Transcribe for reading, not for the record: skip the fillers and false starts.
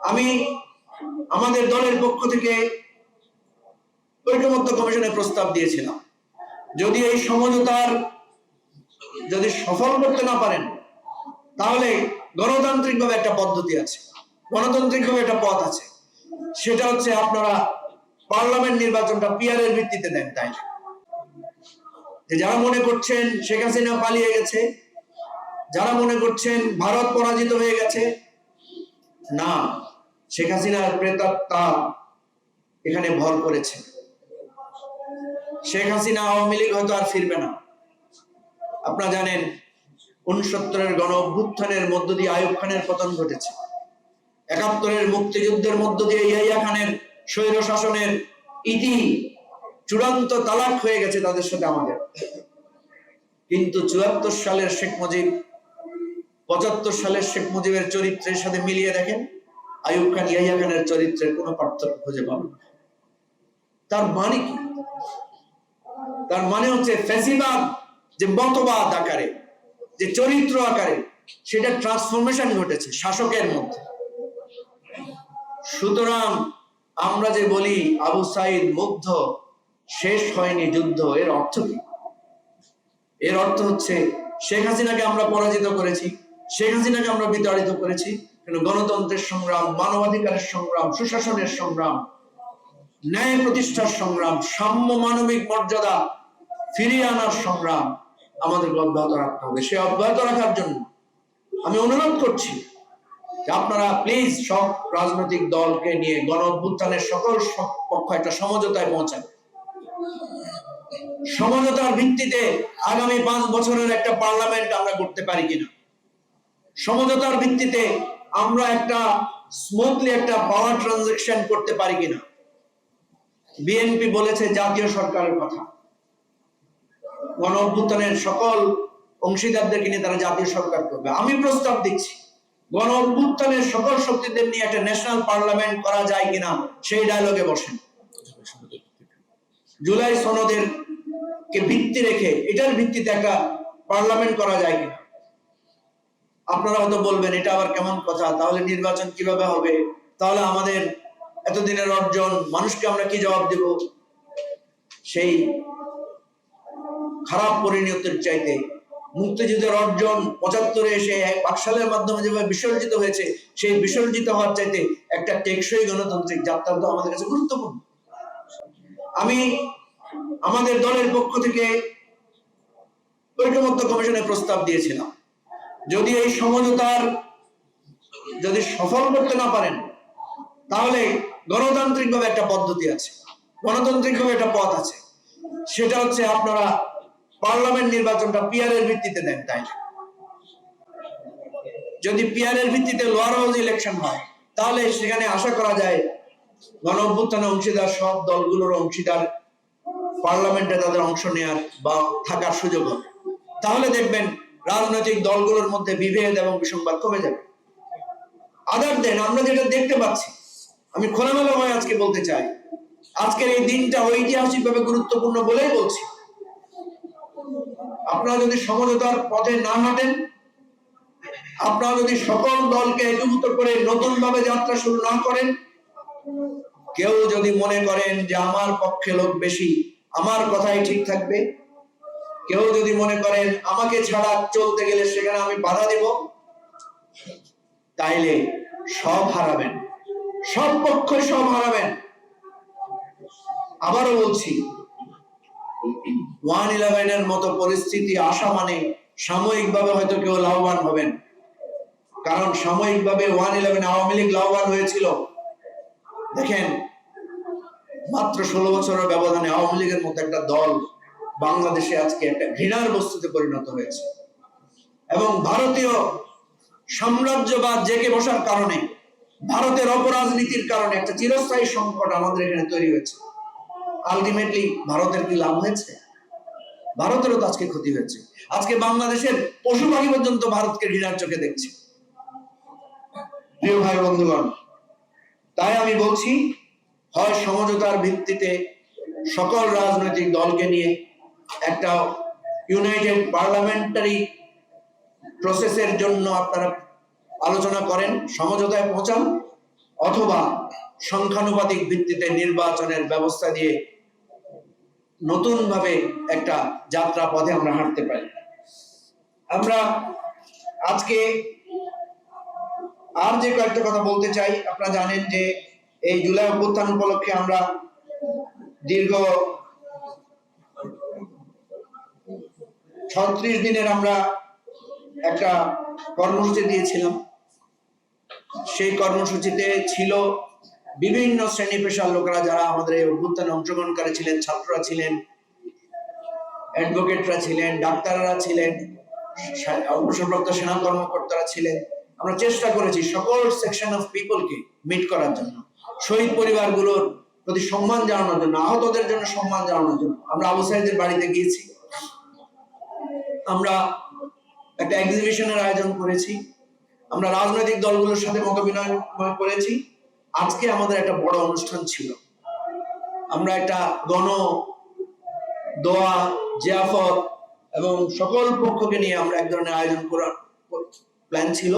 আমি আমাদের দলের পক্ষ থেকে ঐকমত্য কমিশনের প্রস্তাব দিয়েছিলাম, যদি এই সমঝোতার যদি সফল করতে না পারেন তাহলে গণতান্ত্রিকভাবে একটা পদ্ধতি আছে, গণতান্ত্রিকভাবে একটা পথ আছে, সেটা হচ্ছে আপনারা পার্লামেন্ট নির্বাচনটা পিআর এর ভিত্তিতে দেন। তাই যে যারা মনে করছেন শেখ হাসিনা পালিয়ে গেছে, যারা মনে করছেন ভারত পরাজিত হয়ে গেছে, না, শেখ হাসিনার প্রেতাত্মা এখানে ভর করেছে। শেখ হাসিনা আওয়ামী লীগ হয়তো আর ফিরবে না। আপনারা জানেন ৬৯-এর গণ অভ্যুত্থানের মধ্য দিয়ে আইয়ুব খানের পতন ঘটেছে, ৭১-এর মুক্তিযুদ্ধের মধ্য দিয়ে ইয়াহিয়া খানের স্বৈর শাসনের ইতি চূড়ান্ত তালাক হয়ে গেছে তাদের সাথে আমাদের। কিন্তু ৭৪ সালের শেখ মুজিব, ৭৫ সালের শেখ মুজিবের চরিত্রের সাথে মিলিয়ে দেখেন, আইয়ুব খান ইয়াহিয়া খানের চরিত্রের কোনো পার্থক্য খুঁজে পাবেন না। তার মানে কি? তার মানে হচ্ছে ফ্যাসিবাদ যে মতবাদ আকারে, যে চরিত্র আকারে, সেটা ট্রান্সফরমেশন ঘটেছে শাসকের মধ্যে। সুতরাং আমরা যে বলি আবু সাইদ মুগ্ধ, শেষ হয়নি যুদ্ধ, এর অর্থ কি? এর অর্থ হচ্ছে শেখ হাসিনাকে আমরা পরাজিত করেছি, শেখ হাসিনাকে আমরা বিতাড়িত করেছি, কিন্তু গণতন্ত্রের সংগ্রাম, মানবাধিকারের সংগ্রাম, সুশাসনের সংগ্রাম, ন্যায় প্রতিষ্ঠার সংগ্রাম, সাম্য মানবিক মর্যাদা ফিরিয়ে আনার সংগ্রাম আমাদেরকে অব্যাহত রাখতে হবে। সে অব্যাহত রাখার জন্য আমি অনুরোধ করছি যে আপনারা প্লিজ সব রাজনৈতিক দলকে নিয়ে গণ অভ্যুত্থানের সকল পক্ষ একটা সমঝোতায় পৌঁছান। সমঝোতার ভিত্তিতে আগামী ৫ বছরের একটা পার্লামেন্ট আমরা করতে পারি কিনা, সমঝোতার ভিত্তিতে আমরা একটা স্মুথলি একটা পাওয়ার ট্রানজাকশন করতে পারি কিনা। বিএনপি বলেছে জাতীয় সরকারের কথা, গণ অভ্যুত্থানের সকল অংশীদারদেরকে নিয়ে তারা জাতীয় সরকার করবে। আমি প্রস্তাব দিচ্ছি গণ অভ্যুত্থানের সকল শক্তিদের নিয়ে একটা ন্যাশনাল পার্লামেন্ট করা যায় কিনা, সেই ডায়লগে বসেন। জুলাই সনদের কে ভিত্তি রেখে এটার ভিত্তিতে একটা পার্লামেন্ট করা যায় কিনা। আপনারা হয়তো বলবেন এটা আবার কেমন কথা, তাহলে নির্বাচন কিভাবে হবে, তাহলে আমাদের এতদিনের অর্জন মানুষকে আমরা কি জবাব দেব? সেই খারাপ পরিণতির চাইতে মুক্তিযুদ্ধের অর্জন ৭৫-এ এসে ১ সালের মাধ্যমে যেভাবে বিসর্জিত হয়েছে, সেই বিসর্জিত হওয়ার চাইতে একটা টেকসই গণতান্ত্রিক যাত্রা তো আমাদের কাছে গুরুত্বপূর্ণ। আমি আমাদের দলের পক্ষ থেকে ঐকমত্য কমিশনের প্রস্তাব দিয়েছিলাম, যদি এই সমঝোতার যদি সফল করতে না পারেন তাহলে গণতান্ত্রিকভাবে একটা পদ্ধতি আছে, গণতান্ত্রিকভাবে একটা পথ আছে, সেটা হচ্ছে আপনারা পার্লামেন্ট নির্বাচনটা পিআর এর ভিত্তিতে দেন। তাই যদি পিআর এর ভিত্তিতে লোয়ার হাউস ইলেকশন হয় তাহলে সেখানে আশা করা যায় গণ অভ্যুত্থানের অংশীদার সব দলগুলোর অংশীদার পার্লামেন্টে তাদের অংশ নেওয়ার বা থাকার সুযোগ হবে। তাহলে দেখবেন রাজনৈতিক দলগুলোর মধ্যে বিভেদ এবং বিসংবাদ কমে যাবে। আদার দেন আমরা যেটা দেখতে পাচ্ছি, আমি খোলামেলাভাবে আজকে বলতে চাই, আজকের এই দিনটা ঐতিহাসিকভাবে গুরুত্বপূর্ণ বলেই বলছি। আপনারা যদি সমঝোতার পথে না হাঁটেন, আপনারা যদি সকল দলকে একীভূত করে নতুন ভাবে যাত্রা শুরু না করেন, কেউ যদি মনে করেন যে আমার পক্ষে লোক বেশি, আমার কথাই ঠিক থাকবে, কেউ যদি মনে করেন আমাকে ছাড়া চলতে গেলে সেখানে আমি বাধা দেব, তাইলে সব হারাবেন, সব পক্ষই সব হারাবেন। আবারও বলছি, 1/11-এর মতো পরিস্থিতি আসা মানে সাময়িকভাবে হয়তো কেউ লাভবান হবেন, কারণ সাময়িকভাবে 1/11 আওয়ামী লীগ লাভবান হয়েছিল। দেখেন মাত্র 16 বছরের ব্যবধানে আওয়ামী লীগের মতো একটা দল বাংলাদেশে আজকে একটা ঘৃণার বস্তুতে পরিণত হয়েছে, এবং ভারতীয় সাম্রাজ্যবাদ জেগে বসার কারণে, ভারতের অপরাজনীতির কারণে একটা চিরস্থায়ী সংকট আমাদের এখানে তৈরি হয়েছে। আলটিমেটলি ভারতের কি লাভ হয়েছে? ভারতেরও তো আজকে ক্ষতি হয়েছে। আজকে বাংলাদেশের পশু পাখি পর্যন্ত ভারতকে ঘৃণার চোখে দেখছে। প্রিয় ভাই বন্ধুগণ, তাই আমি বলছি, হয় সমঝোতার ভিত্তিতে সকল রাজনৈতিক দলকে নিয়ে একটা ইউনাইটেড পার্লামেন্টারি প্রসেসের জন্য আপনারা আলোচনা করেন, সমঝোতায় পৌঁছান, অথবা সংখ্যানুপাতিক ভিত্তিতে নির্বাচনের ব্যবস্থা দিয়ে নতুন ভাবে একটা যাত্রা পথে আমরা হাঁটতে পারি। আমরা আজকে আর যে কয়েকটা কথা বলতে চাই, আপনারা জানেন যে এই জুলাই অভ্যুত্থান উপলক্ষে আমরা দীর্ঘ 36 দিনের আমরা একটা কর্মসূচি দিয়েছিলাম। সেই কর্মসূচিতে ছিল বিভিন্ন শ্রেণী পেশার লোকেরা যারা আমাদের এই অভ্যুত্থানে অংশগ্রহণকারী ছিলেন, ছাত্ররা ছিলেন, অ্যাডভোকেটরা ছিলেন, ডাক্তাররা ছিলেন, অবসরপ্রাপ্ত সেনা কর্মকর্তারা ছিলেন। আমরা চেষ্টা করেছি সকল সেকশন অফ পিপলকে মিট করার জন্য, শহীদ পরিবারগুলোর প্রতি সম্মান জানানোর জন্য, আহতদের জন্য সম্মান জানানোর জন্য। আমরা আবু সাঈদের বাড়িতে গিয়েছি, আমরা একটা এক্সিবিশনের আয়োজন করেছি, আমরা রাজনৈতিক দলগুলোর সাথে মতবিনিময় করেছি। আজকে আমাদের একটা বড় অনুষ্ঠান ছিল, আমরা একটা গণ দোয়া জিয়াফত এবং সকল পক্ষকে নিয়ে আমরা এক ধরনের আয়োজন করার প্ল্যান ছিল।